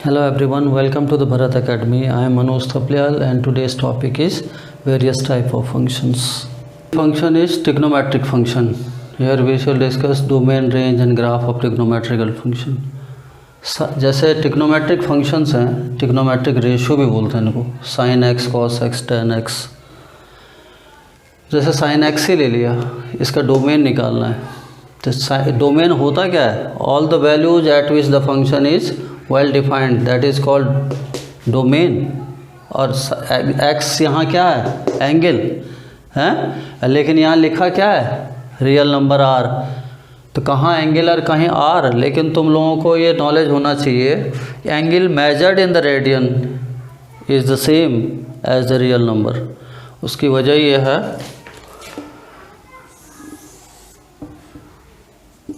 Hello everyone, welcome to the Bharat Academy. I am Manoj Thaplyal and today's topic is various type of functions. Function is trigonometric function. Here we shall discuss domain, range and graph of trigonometrical function. जैसे trigonometric functions हैं, trigonometric ratio भी बोलते हैं इनको, sine x, cos x, ten x. जैसे sine x ही ले लिया, इसका डोमेन निकालना है। तो डोमेन होता क्या है? All the values at which the function is well defined, that is called domain. और एक्स यहाँ क्या है? एंगल है, लेकिन यहाँ लिखा क्या है? Real number R. तो कहाँ एंगल और कहीं आर, लेकिन तुम लोगों को ये नॉलेज होना चाहिए, angle measured in the radian is the same as the real number. उसकी वजह ये है,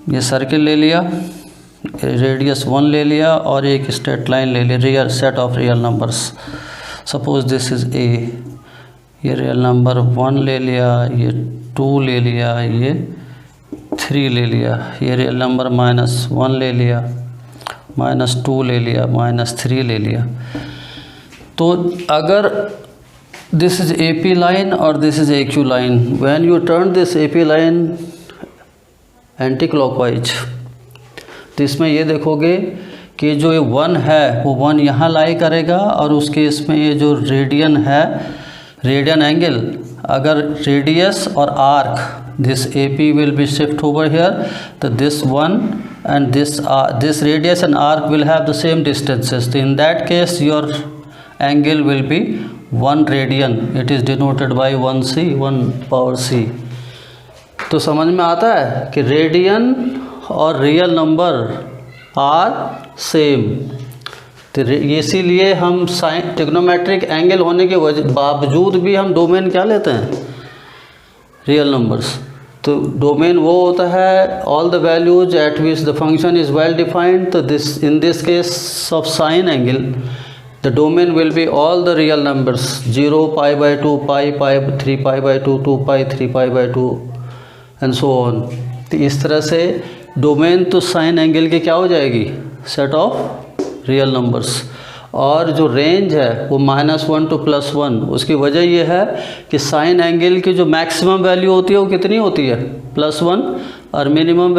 ये सर्किल ले लिया, रेडियस 1 ले लिया और एक स्ट्रेट लाइन ले लिया, real set of real numbers. Suppose this is ए, ये रियल नंबर 1 ले लिया, ये 2 ले लिया, ये 3 ले लिया, ये रियल नंबर -1 ले लिया, -2 ले लिया, -3 ले लिया। तो अगर this is A P line और this is A Q line, when you turn this A P line anti clockwise, तो इसमें ये देखोगे कि जो ये 1 है वो 1 यहाँ लाई करेगा, और उसके इसमें ये जो रेडियन है, रेडियन एंगल, अगर रेडियस और arc, this A P will be shift over here, तो this 1 and this radius and arc will have the same distances. तो in that case your angle will be 1 radian, it is denoted by 1c, 1/c। तो समझ में आता है कि radian और real number are same. तो इसीलिए हम साइन ट्रिग्नोमेट्रिक एंगल होने के बावजूद भी हम डोमेन क्या लेते हैं? Real numbers. तो डोमेन वो होता है all the values at which the function is well defined. तो this in this case of sine angle the domain will be all the real numbers, 0, π/2, π, 3π/2, 2π, 3π/2 and so on. तो इस तरह से domain तो साइन एंगल की क्या हो जाएगी? Set of real numbers. और जो रेंज है वो -1 to +1। उसकी वजह ये है कि साइन एंगल की जो मैक्सिमम वैल्यू होती है वो कितनी होती है? +1, और मिनिमम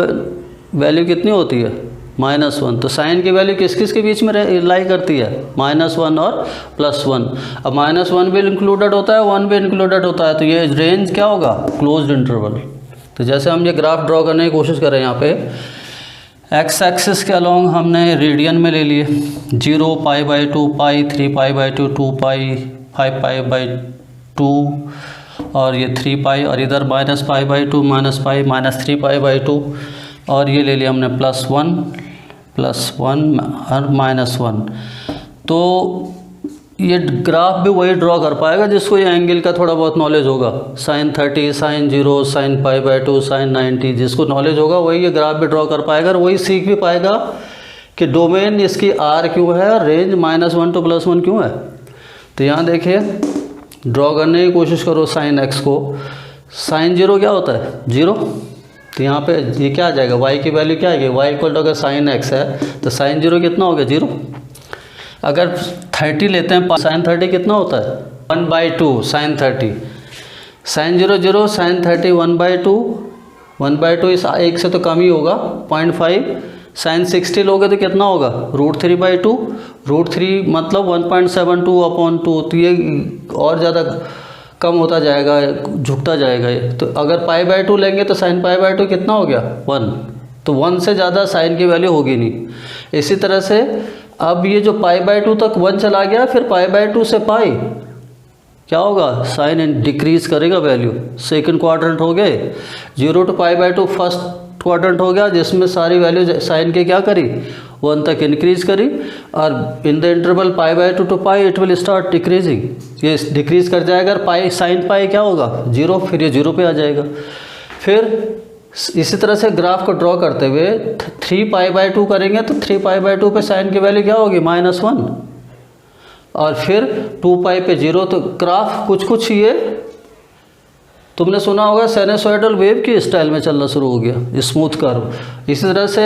वैल्यू कितनी होती है? -1। तो साइन की वैल्यू किस किस के बीच में लाई करती है? -1 और +1। अब -1 भी इंक्लूडेड होता है, 1 भी इंक्लूडेड होता है, तो ये रेंज क्या होगा? Closed interval. तो जैसे हम ये ग्राफ ड्रॉ करने की कोशिश कर रहे हैं, यहाँ पे एक्स एक्सिस के अलोंग हमने रेडियन में ले लिए 0, π/2, π, 3π/2, 2π, 5π/2 और ये 3π, और इधर -π/2, -π, -3π/2, और ये ले लिया हमने +1 और -1। तो ये ग्राफ भी वही ड्रॉ कर पाएगा जिसको ये एंगल का थोड़ा बहुत नॉलेज होगा। sin 30, sin 0, sin π/2, sin 90, जिसको नॉलेज होगा वही ये ग्राफ भी ड्रॉ कर पाएगा, और वही सीख भी पाएगा कि डोमेन इसकी r क्यों है और रेंज -1 to +1 क्यों है। तो यहाँ देखिए, ड्रॉ करने की कोशिश करो sin x को। sin 0 क्या होता है? 0। तो यहाँ पे ये क्या आ जाएगा? y की वैल्यू क्या आएगी? y = अगर sin x है तो sin 0 कितना हो गया? 0। अगर 30 लेते हैं, sin 30 कितना होता है? 1/2 sin 30। sin 0 0, sin 30 1/2, 1/2 इस 1 से तो कम ही होगा, 0.5। sin 60 लोगे तो कितना होगा? √3/2, √3 मतलब 1.72/2। तो ये और ज़्यादा कम होता जाएगा, झुकता जाएगा ये। तो अगर π/2 लेंगे तो sin π/2 कितना हो गया? 1। तो 1 से ज़्यादा साइन की वैल्यू होगी नहीं। इसी तरह से अब ये जो π/2 तक 1 चला गया, फिर π/2 से π क्या होगा? साइन डिक्रीज करेगा वैल्यू। सेकंड क्वाड्रेंट हो गए, 0 to π/2 फर्स्ट क्वाड्रेंट हो गया, जिसमें सारी वैल्यू साइन के क्या करी? 1 तक इंक्रीज करी, और in the interval π/2 to π it will start decreasing. ये डिक्रीज कर जाएगा, पाई साइन पाई क्या होगा? 0, फिर ये 0 पे आ जाएगा। फिर इसी तरह से ग्राफ को ड्रॉ करते हुए 3π/2 करेंगे तो 3π/2 पे साइन की वैल्यू क्या होगी? -1, और फिर 2π पे 0। तो ग्राफ कुछ ये तुमने सुना होगा साइनसॉइडल वेव की स्टाइल में चलना शुरू हो गया, स्मूथ कर्व। इसी तरह से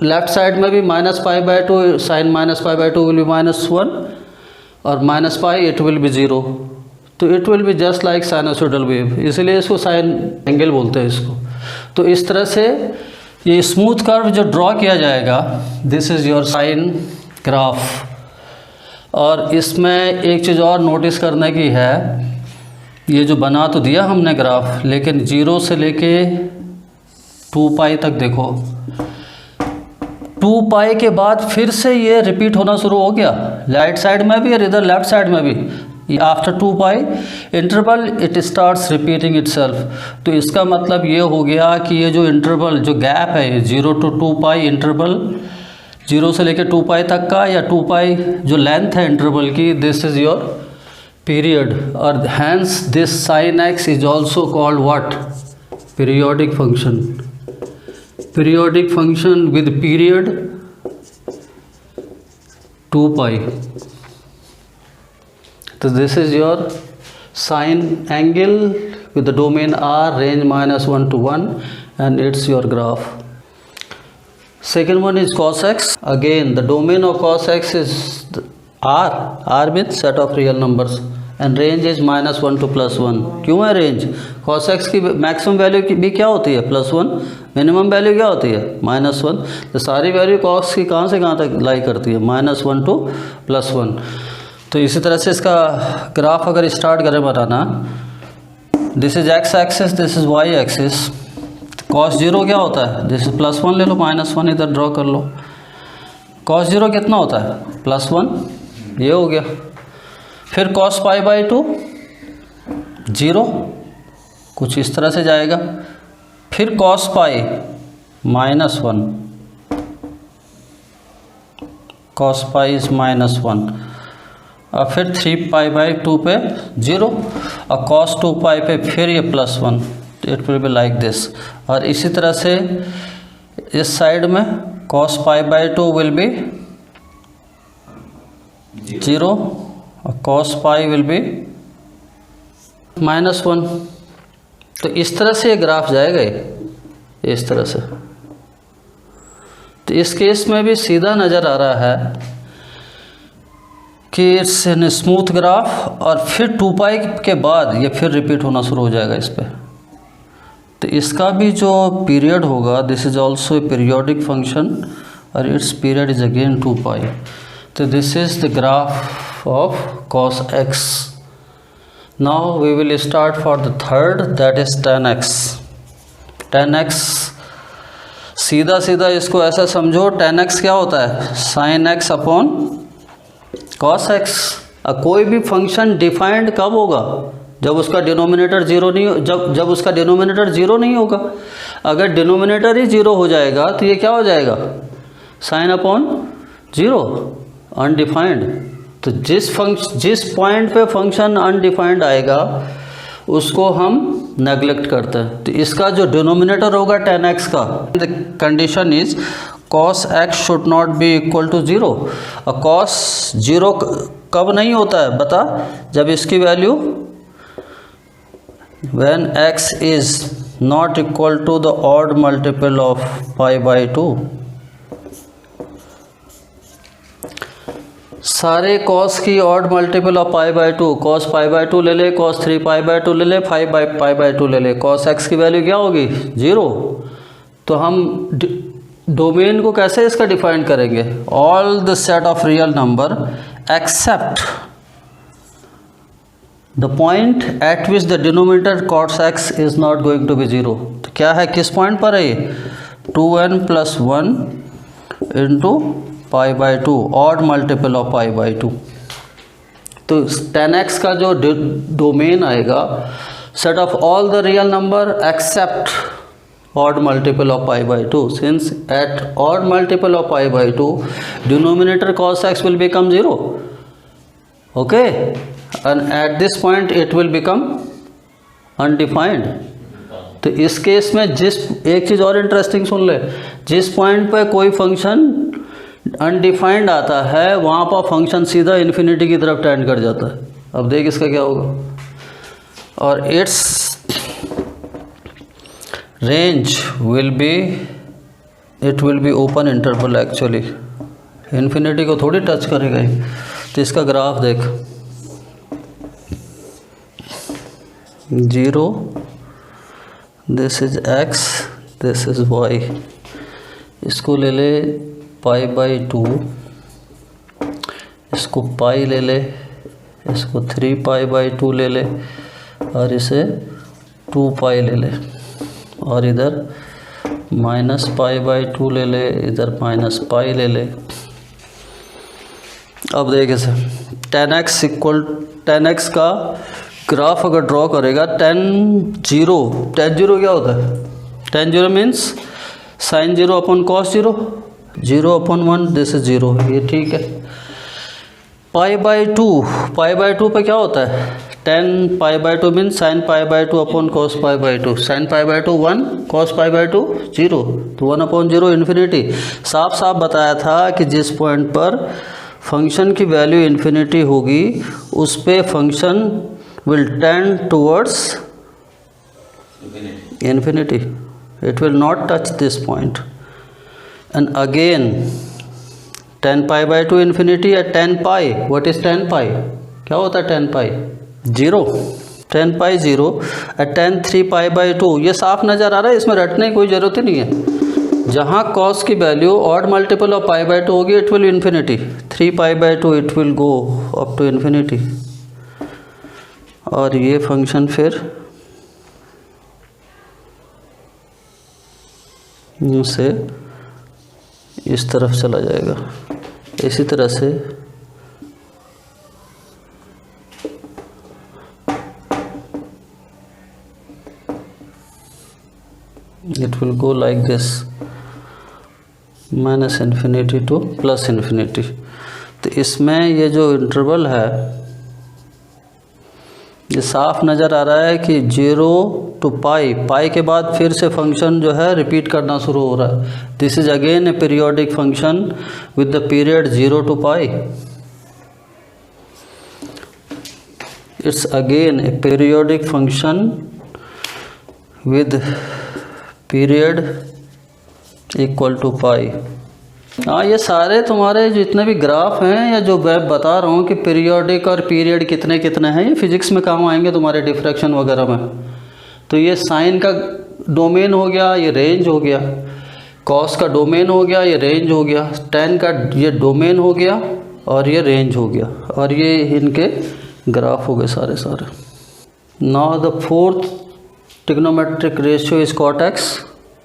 लेफ्ट साइड में भी -π/2 साइन -π/2 विल बी -1 और -π इट विल बी 0, तो it will be just like sinusoidal wave, इसलिए इसको साइन एंगल बोलते हैं इसको। तो इस तरह से ये स्मूथ कर्व जो ड्रॉ किया जाएगा, this is your sine graph. और इसमें एक चीज़ और नोटिस करने की है, ये जो बना तो दिया हमने ग्राफ, लेकिन 0 से लेके 2π तक देखो, 2π के बाद फिर से ये रिपीट होना शुरू हो गया, राइट साइड में भी और इधर लेफ्ट साइड में भी। After 2π interval it starts repeating itself. तो इसका मतलब ये हो गया कि ये जो इंटरवल, जो गैप है 0 to 2π इंटरवल, 0 से लेकर 2π तक का, या 2π जो लेंथ है इंटरवल की, दिस इज़ योर पीरियड। और hence this sine X is also called what? Periodic function. Periodic function with period 2π। तो this is your sine angle with the domain R, range -1 to 1, and it's your graph. Second one is cos x. Again the domain of cos x is R. R means set of real numbers and range is -1 to +1. क्यों है range? cos x की maximum value भी क्या होती है? +1। Minimum value क्या होती है? -1। तो सारी वैल्यू cos की कहाँ से कहाँ तक लाई करती है? -1 to +1। तो इसी तरह से इसका ग्राफ अगर स्टार्ट करें बनाना, this is x axis, this is y axis. cos 0 क्या होता है? दिस इज +1 ले लो, -1 इधर ड्रॉ कर लो। cos 0 कितना होता है? +1, ये हो गया। फिर cos π/2 0, कुछ इस तरह से जाएगा। फिर cos π -1, cos π इज -1, और फिर 3π/2 पे 0, और cos 2π पे फिर ये +1, it will be like this. और इसी तरह से इस साइड में cos π/2 विल बी 0 और cos π विल बी -1। तो इस तरह से ये ग्राफ जाएगा, ये इस तरह से। तो इस केस में भी सीधा नज़र आ रहा है कि इट्स एन स्मूथ ग्राफ, और फिर 2π के बाद ये फिर रिपीट होना शुरू हो जाएगा इस पर। तो इसका भी जो पीरियड होगा, this is also a periodic function, और इट्स पीरियड इज अगेन 2π। तो this is the graph of cos x। Now we will start for the third, that is tan x। tan x सीधा सीधा इसको ऐसा समझो, tan x क्या होता है? sin x upon cos x। कोई भी फंक्शन डिफाइंड कब होगा? जब उसका डिनोमिनेटर जीरो नहीं, जब उसका डिनोमिनेटर जीरो नहीं होगा। अगर डिनोमिनेटर ही जीरो हो जाएगा तो ये क्या हो जाएगा? Sine upon 0, undefined. तो जिस पॉइंट पे फंक्शन अनडिफाइंड आएगा उसको हम नेगलेक्ट करते हैं। तो इसका जो डिनोमिनेटर होगा tan x का, the condition is cos x should not be equal to 0। और cos 0 कब नहीं होता है बता? जब इसकी value when x is not equal to the odd multiple of π/2। सारे cos की odd multiple of π/2, cos π/2 ले ले, cos 3π/2 ले ले, 5π/2 ले ले, cos x की वैल्यू क्या होगी? 0। तो हम डोमेन को कैसे इसका डिफाइन करेंगे? All the set of real number except the point at which the denominator cos x is not going to be 0। तो क्या है, किस पॉइंट पर है ये? 2n + 1 into π/2, odd multiple of π/2। तो tan x का जो डोमेन आएगा, set of all the real number accept odd multiple of π/2, since at odd multiple of π/2 denominator cos x will become 0, okay, and at this point it will become undefined। तो इस case में एक चीज़ और interesting सुन ले, जिस point पे कोई function undefined आता है वहाँ पर फंक्शन सीधा इन्फिनिटी की तरफ टेंड कर जाता है। अब देख इसका क्या होगा। और it's range will be, it will be open interval actually, infinity को थोड़ी टच करेगा ये। तो इसका ग्राफ देख, 0, this is x, this is y। इसको ले ले π/2, इसको पाई ले ले, इसको 3π/2 ले ले, और इसे 2π ले ले, और इधर -π/2 ले ले, इधर -π ले ले। अब देख इसे, tan x का ग्राफ अगर ड्रॉ करेगा, tan 0 क्या होता है? tan 0 means sin 0 upon cos 0, 0/1, this is 0, ये ठीक है। π/2 पे क्या होता है? tan π/2 means sin π/2 upon cos π/2, sin π/2 1, cos π/2 0, तो 1/0 इन्फिनिटी। साफ साफ बताया था कि जिस पॉइंट पर फंक्शन की वैल्यू इन्फिनिटी होगी उस पे function will tend towards infinity, it will not touch this point। and again tan π/2 infinity at tan pi, what is tan pi? क्या होता है tan pi? 0, tan pi 0 at tan 3π/2। ये साफ नज़र आ रहा है, इसमें रटने की कोई ज़रूरत ही नहीं है। जहाँ cos की वैल्यू ऑड मल्टीपल ऑफ π/2 होगी, it will infinity, 3π/2 it will go up to infinity. और ये फंक्शन फिर से इस तरफ चला जाएगा। इसी तरह से it will go like this, -∞ to +∞। तो इसमें ये जो इंटरवल है, ये साफ नज़र आ रहा है कि 0 to पाई के बाद फिर से फंक्शन जो है रिपीट करना शुरू हो रहा है। This is again a periodic function with the period 0 to pi. It's again a periodic function with period equal to pi. हाँ, ये सारे तुम्हारे जितने भी ग्राफ हैं या जो मैं बता रहा हूँ कि पीरियोडिक और पीरियड कितने कितने हैं, ये फिजिक्स में काम आएंगे तुम्हारे डिफ्रैक्शन वगैरह में। तो ये साइन का डोमेन हो गया, ये रेंज हो गया, कॉस का डोमेन हो गया, ये रेंज हो गया, tan का ये डोमेन हो गया और ये रेंज हो गया, और ये इनके ग्राफ हो गए सारे सारे। Now the fourth trigonometric ratio is cot x।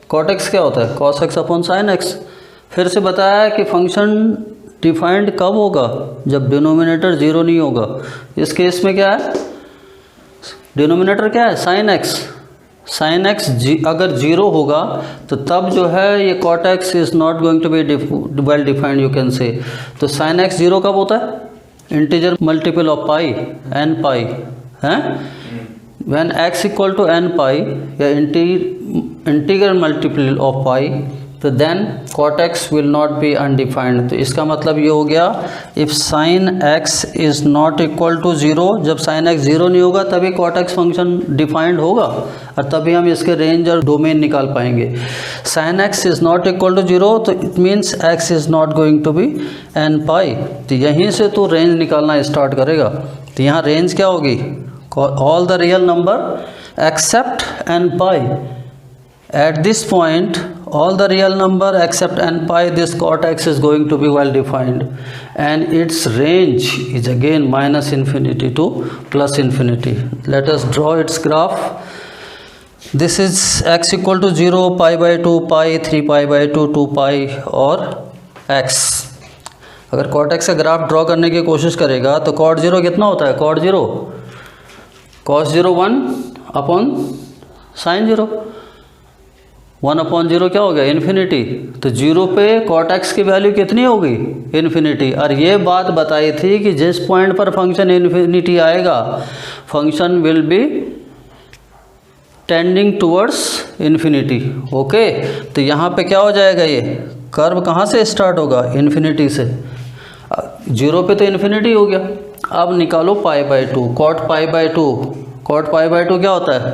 cot x क्या होता है? cos x upon sin x। फिर से बताया कि फंक्शन डिफाइंड कब होगा? जब डिनोमिनेटर 0 नहीं होगा। इस केस में क्या है? डिनोमिनेटर क्या है? sin x। sin x अगर 0 होगा तो तब जो है ये cot x is not going to be well defined, you can say. तो sin x 0 कब होता है? Integer multiple of pi, n pi है। When x equal to n pi या इंटीग्रल मल्टीपल ऑफ पाई, तो then cot x will not be undefined. तो इसका मतलब ये हो गया, if sin x is not equal to 0, जब sin x 0 नहीं होगा तभी cot x फंक्शन डिफाइंड होगा और तभी हम इसके रेंज और डोमेन निकाल पाएंगे। sin x is not equal to 0, तो it means x is not going to be n pi. तो यहीं से तो रेंज निकालना स्टार्ट करेगा। तो यहाँ रेंज क्या होगी? All the real number accept n pi. At this point, all the real number except n pi, this cot x is going to be well defined, and its range is again -∞ to +∞. Let us draw its graph. This is x equal to 0, π/2, pi, 3π/2, 2 pi और x। अगर cot x का graph draw करने की कोशिश करेगा तो cot 0 कितना होता है? cot 0 cos 0 1 अपॉन sin 0, 1/0 क्या हो गया? इन्फिनिटी। तो 0 पे cot x की वैल्यू कितनी होगी? इन्फिनिटी। और ये बात बताई थी कि जिस पॉइंट पर फंक्शन इन्फिनिटी आएगा, function will B tending towards infinity. Okay, तो यहाँ पे क्या हो जाएगा? ये कर्व कहाँ से स्टार्ट होगा? इन्फिनिटी से। 0 पे तो इन्फिनिटी हो गया। अब निकालो π/2, cot π/2। cot π/2 क्या होता है?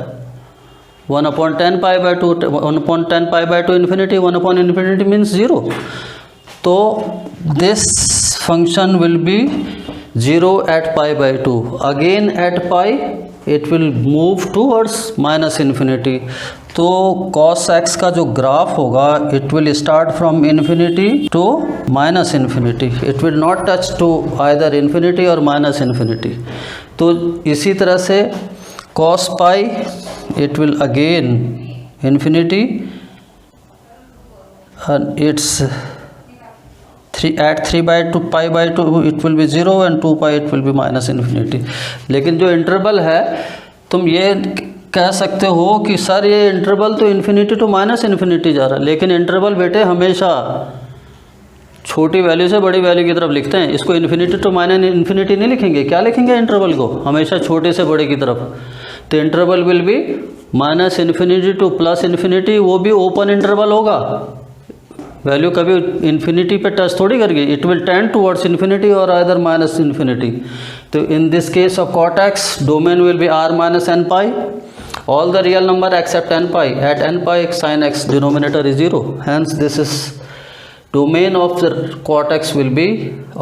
1/10 pi by 2, 1/10 pi by 2 infinity, 1/infinity means 0. तो this function will be 0 at pi by 2. Again at pi it will move towards minus infinity. तो cos x का जो ग्राफ होगा it will start from infinity to minus infinity. It will not touch to either infinity और minus infinity. तो इसी तरह से cos pi it will again infinity and it's 3 at 3 by 2 pi by 2 it will be 0 and 2 pi it will be minus infinity. लेकिन जो interval है तुम ये कह सकते हो कि सर ये इंटरवल तो इन्फिनिटी टू माइनस इन्फिनिटी जा रहा है, लेकिन इंटरवल बेटे हमेशा छोटी वैल्यू से बड़ी वैल्यू की तरफ लिखते हैं. इसको इन्फिनिटी टू माइनस इन्फिनिटी नहीं लिखेंगे. क्या लिखेंगे इंटरवल को? हमेशा छोटे से बड़े की तरफ. तो interval will be minus infinity to plus infinity. वो भी ओपन इंटरवल होगा. वैल्यू कभी इन्फिनिटी पे टच थोड़ी करेगी. It will tend towards infinity और अदर माइनस इन्फिनिटी. तो in this case of cot x domain will be R minus N pi. All the real number except n pi. At n pi sine x denominator is 0. Hence this is domain of the cot x will be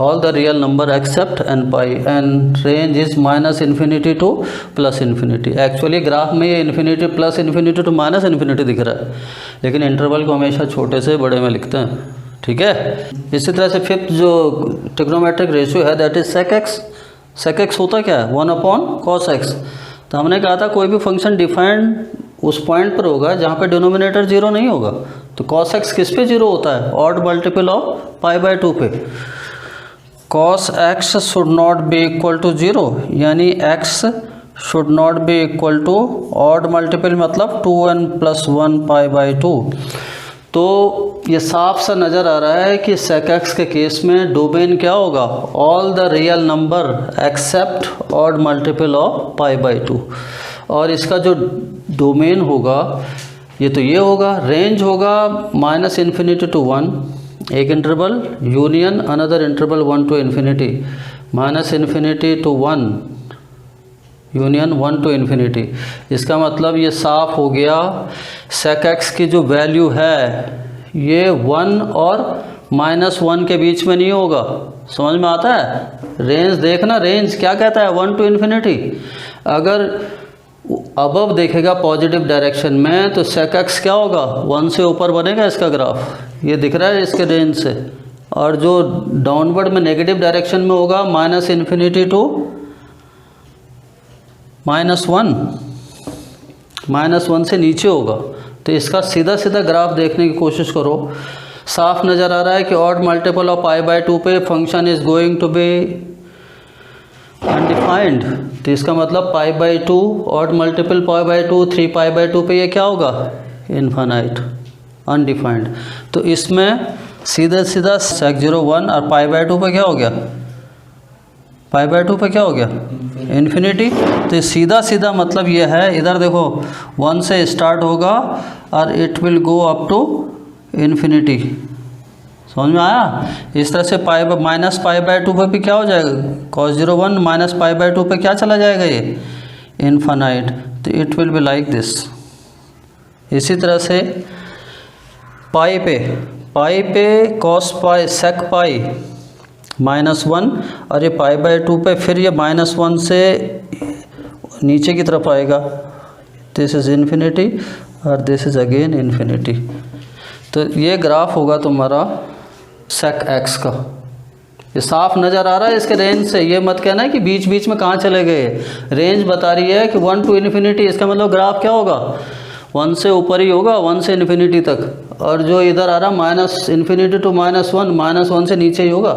all the real number except n pi and range is minus infinity to plus infinity. Actually graph में ये infinity plus infinity to minus infinity दिख रहा है, लेकिन interval को हमेशा छोटे से बड़े में लिखते हैं. ठीक है. इसी तरह से फिफ्थ जो ट्रिग्नोमेट्रिक रेशियो है that is sec x. Sec x होता क्या है? 1/cos x. तो हमने कहा था कोई भी फंक्शन डिफाइंड उस पॉइंट पर होगा जहाँ पे डिनोमिनेटर 0 नहीं होगा. तो cos x किस पे 0 होता है? Odd multiple of pi by 2 पे. cos x should not be equal to 0, यानी x should not be equal to odd multiple मतलब 2n + 1 पाई बाय 2. तो ये साफ सा नज़र आ रहा है कि sec x के केस में डोमेन क्या होगा? All the real number accept odd multiple of pi by 2. और इसका जो डोमेन होगा ये तो ये होगा. रेंज होगा माइनस इन्फिनिटी टू 1 एक interval, union another interval 1 to infinity, minus infinity to 1 union 1 to infinity. इसका मतलब ये साफ हो गया सेक एक्स की जो वैल्यू है ये 1 और -1 के बीच में नहीं होगा. समझ में आता है? रेंज देखना, रेंज क्या कहता है? 1 टू इन्फिनिटी. अगर अबव देखेगा पॉजिटिव डायरेक्शन में तो सेक एक्स क्या होगा? 1 से ऊपर बनेगा इसका ग्राफ. ये दिख रहा है इसके रेंज से. और जो डाउनवर्ड में नेगेटिव डायरेक्शन में होगा माइनस इन्फिनिटी टू -1 से नीचे होगा. तो इसका सीधा सीधा ग्राफ देखने की कोशिश करो. साफ नज़र आ रहा है कि odd multiple of pi by 2 पे function is going to be undefined. तो इसका मतलब pi by 2 odd multiple pi by 2 3 pi by 2 पे ये क्या होगा? Infinite, undefined. तो इसमें सीधा सीधा sec 0 1 और पाई बाय 2 पे क्या हो गया? पाई बाय 2 पे क्या हो गया? इन्फिनिटी. तो सीधा सीधा मतलब ये है, इधर देखो 1 से स्टार्ट होगा और it will go up to infinity. समझ में आया? इस तरह से माइनस पाई बाय 2 पे क्या हो जाएगा? cos 0 1 माइनस पाई बाय 2 पे क्या चला जाएगा? ये इनफाइनाइट. तो it will be like this. इसी तरह से पाई पे cos पाई sec पाई -1 और ये पाई बाय 2 पे फिर ये -1 से नीचे की तरफ आएगा. दिस इज़ इन्फिनिटी और दिस इज़ अगेन इन्फिनिटी. तो ये ग्राफ होगा तुम्हारा sec x का. ये साफ नज़र आ रहा है इसके रेंज से. ये मत कहना है कि बीच बीच में कहाँ चले गए. रेंज बता रही है कि 1 टू इन्फिनिटी. इसका मतलब ग्राफ क्या होगा? 1 से ऊपर ही होगा, 1 से इन्फिनिटी तक. और जो इधर आ रहा माइनस इन्फिनिटी टू -1 से नीचे ही होगा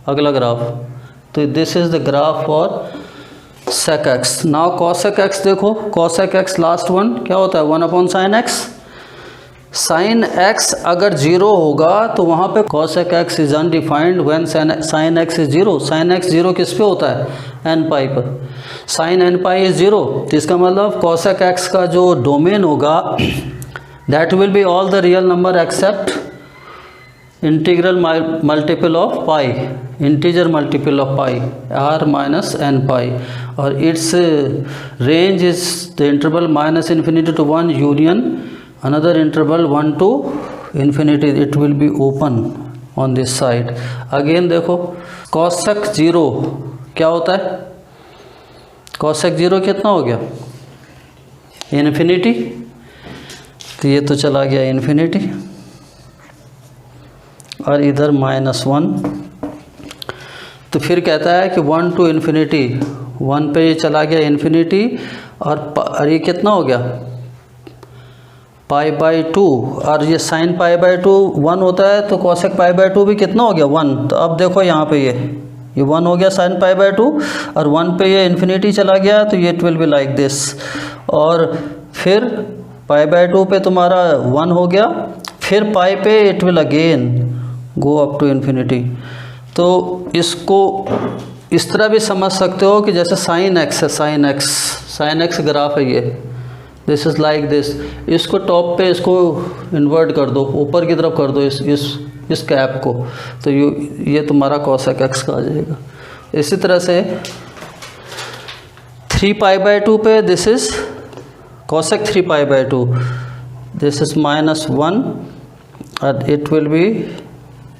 अगला ग्राफ. तो this is the graph for sec x. Now cosec x देखो. cosec x लास्ट वन क्या होता है? 1/sin x. साइन x अगर 0 होगा तो वहाँ पे cosec x is undefined when sin x is 0. sin x 0 किस पे होता है? n पाई पर. sin n pi is 0. तो इसका मतलब cosec x का जो डोमेन होगा that will be all the real number except integral multiple of pi, integer multiple of pi, r minus N pi, और it's range is the interval minus infinity to 1 union another interval 1 to infinity, it will be open on this side. Again देखो cosec 0 क्या होता है, cosec 0 कितना हो गया, infinity, तो ये तो चला गया इन्फिनिटी, और इधर -1, तो फिर कहता है कि 1 to इन्फिनिटी, 1 पे ये चला गया इन्फिनिटी, और ये कितना हो गया π/2, और ये sin π/2 1 होता है, तो cosec π/2 भी कितना हो गया 1। तो अब देखो यहाँ पे ये 1 हो गया sin π/2, और 1 पे ये इन्फिनिटी चला गया, तो ये it will be like this, और फिर π/2 पे तुम्हारा 1 हो गया, फिर पाई पे it will again go up to infinity. तो इसको इस तरह भी समझ सकते हो कि जैसे sin x है, sin x ग्राफ है ये, दिस इज़ लाइक दिस, इसको टॉप पे इसको इन्वर्ट कर दो, ऊपर की तरफ कर दो इस कैप को, तो ये तुम्हारा cosec x का आ जाएगा। इसी तरह से 3π/2 पे this is cosec 3π/2, this is -1, और इट विल बी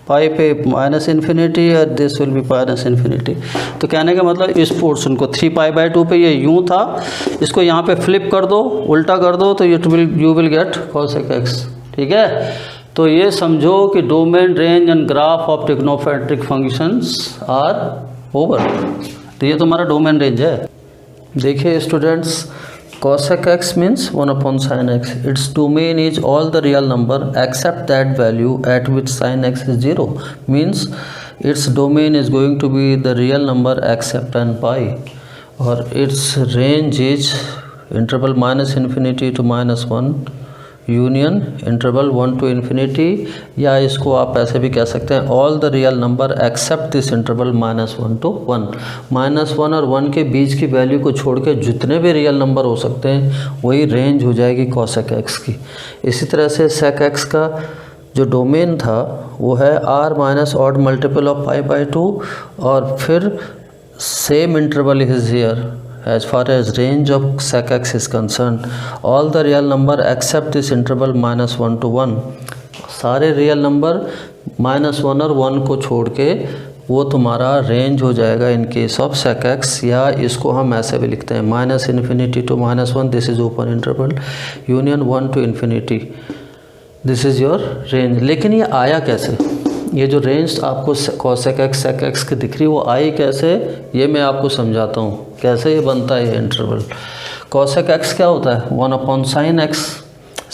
पाई पे माइनस इन्फिनिटी, और this will be minus infinity. तो कहने का मतलब इस पोर्शन को 3π/2 पे ये यूँ था, इसको यहाँ पे फ्लिप कर दो, उल्टा कर दो, तो you will get cosec x, ठीक है। तो ये समझो कि domain, range and graph of trigonometric functions are over. तो ये तुम्हारा डोमेन रेंज है। देखिए students, cosec x means 1 upon sin x. Its domain is all the real number except that value at which sin x is 0. Means its domain is going to be the real number except n pi. Or its range is interval minus infinity to -1 union interval 1 to infinity, या इसको आप ऐसे भी कह सकते हैं all the real number accept this interval -1 to 1। -1 और 1 के बीच की वैल्यू को छोड़ के जितने भी रियल नंबर हो सकते हैं वही रेंज हो जाएगी cosec x की। इसी तरह से sec x का जो डोमेन था वो है r minus odd multiple of π/2, और फिर same interval is here as far as range of sec x is concerned, all the real number except this interval -1 to 1, सारे रियल नंबर -1 और 1 को छोड़ के वो तुम्हारा रेंज हो जाएगा in case of sec x, या इसको हम ऐसे भी लिखते हैं minus infinity to -1, this is open interval union 1 to infinity, this is your range. लेकिन ये आया कैसे, ये जो रेंज आपको cosec x sec x की दिख रही वो आई कैसे, ये मैं आपको समझाता हूँ कैसे ये बनता है ये इंटरवल। cosec x क्या होता है 1 upon sin x।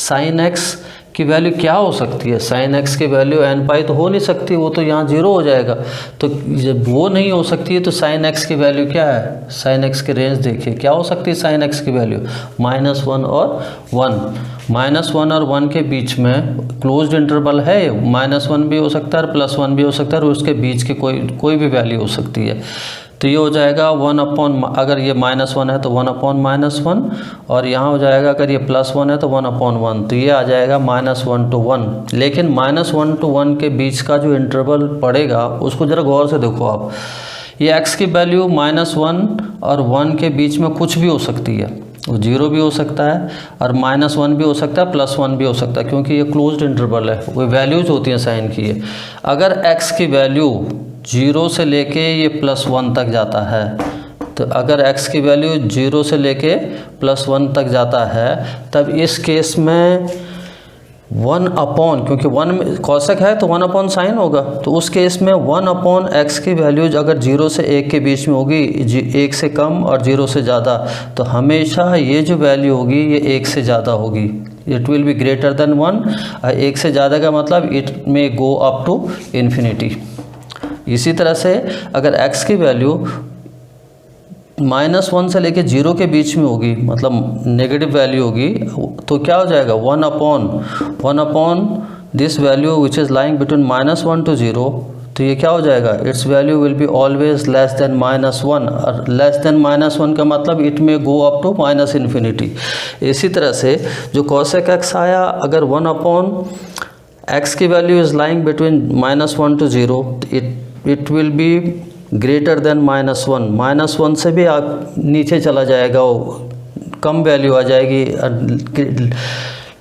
sin x की वैल्यू क्या हो सकती है, sin x की वैल्यू n पाई तो हो नहीं सकती, वो तो यहाँ 0 हो जाएगा। तो जब वो नहीं हो सकती है तो sin x की वैल्यू क्या है, sin x की रेंज देखिए क्या हो सकती है sin x की वैल्यू -1 और 1। -1 और 1 के बीच में क्लोज्ड इंटरवल है, -1 भी हो सकता है और +1 भी हो सकता है, और उसके बीच की कोई भी वैल्यू हो सकती है। तो ये हो जाएगा 1 upon, अगर ये -1 है तो 1 upon -1, और यहाँ हो जाएगा अगर ये +1 है तो 1 upon 1, तो ये आ जाएगा -1 to 1। लेकिन -1 to 1 के बीच का जो इंटरवल पड़ेगा उसको ज़रा गौर से देखो आप, ये x की वैल्यू -1 और 1 के बीच में कुछ भी हो सकती है, वो 0 भी हो सकता है और -1 भी हो सकता है, +1 भी हो सकता है, क्योंकि ये क्लोज्ड इंटरवल है, कोई वैल्यूज होती हैं साइन की है। अगर x की वैल्यू 0 से लेके ये +1 तक जाता है, तो अगर x की वैल्यू 0 से लेके +1 तक जाता है, तब इस केस में 1 अपॉन, क्योंकि 1 cosec है तो 1 अपॉन साइन होगा, तो उस केस में 1 अपॉन x की वैल्यूज अगर 0 से 1 के बीच में होगी, 1 से कम और 0 से ज़्यादा, तो हमेशा ये जो वैल्यू होगी ये 1 से ज़्यादा होगी, it will be greater than 1। 1 से ज़्यादा का मतलब it may go up to infinity. इसी तरह से अगर x की वैल्यू -1 से लेके 0 के बीच में होगी, मतलब नेगेटिव वैल्यू होगी, तो क्या हो जाएगा 1 upon this value which is lying between -1 to 0, तो ये क्या हो जाएगा, it's value will be always less than -1, और लेस देन -1 का मतलब इट में गो अप टू -इन्फिनिटी। इसी तरह से जो cosec x आया, अगर 1 अपॉन x की value is lying between -1 to 0, it will be greater than -1। -1 से भी आप नीचे चला जाएगा, वो कम वैल्यू आ जाएगी।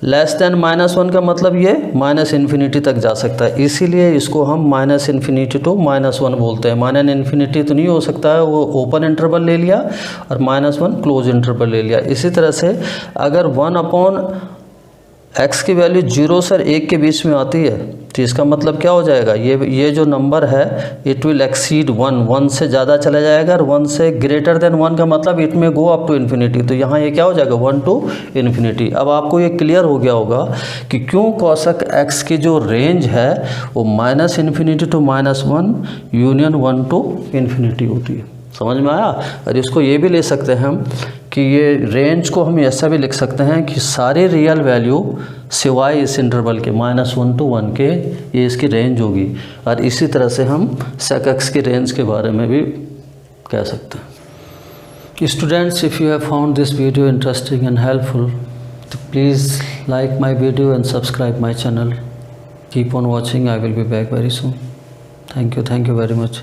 लेस देन -1 का मतलब ये -इन्फिनिटी तक जा सकता है, इसीलिए इसको हम -इन्फिनिटी टू -1 बोलते हैं। -इन्फिनिटी तो नहीं हो सकता है, वो ओपन इंटरवल ले लिया और -1 क्लोज इंटरवल ले लिया। इसी तरह से अगर 1/x की वैल्यू 0 से 1 के बीच में आती है तो इसका मतलब क्या हो जाएगा, ये जो नंबर है इट विल एक्सीड 1 से ज़्यादा चला जाएगा, और 1 से ग्रेटर देन 1 का मतलब इट में गो अप टू इन्फिनिटी। तो यहाँ ये क्या हो जाएगा, 1 to इन्फिनिटी। अब आपको ये क्लियर हो गया होगा कि क्यों cosec x की जो रेंज है वो -infinity to -1 union 1 to infinity होती है। समझ में आया। और इसको ये भी ले सकते हैं हम कि ये रेंज को हम ऐसा भी लिख सकते हैं कि सारे रियल वैल्यू सिवाय इस इंटरवल के -1 to 1 के ये इसकी रेंज होगी। और इसी तरह से हम sec x की रेंज के बारे में भी कह सकते हैं। Students, if you have found this video interesting and helpful तो please like my video and subscribe my channel. Keep on watching, I will be back very soon. Thank you very much.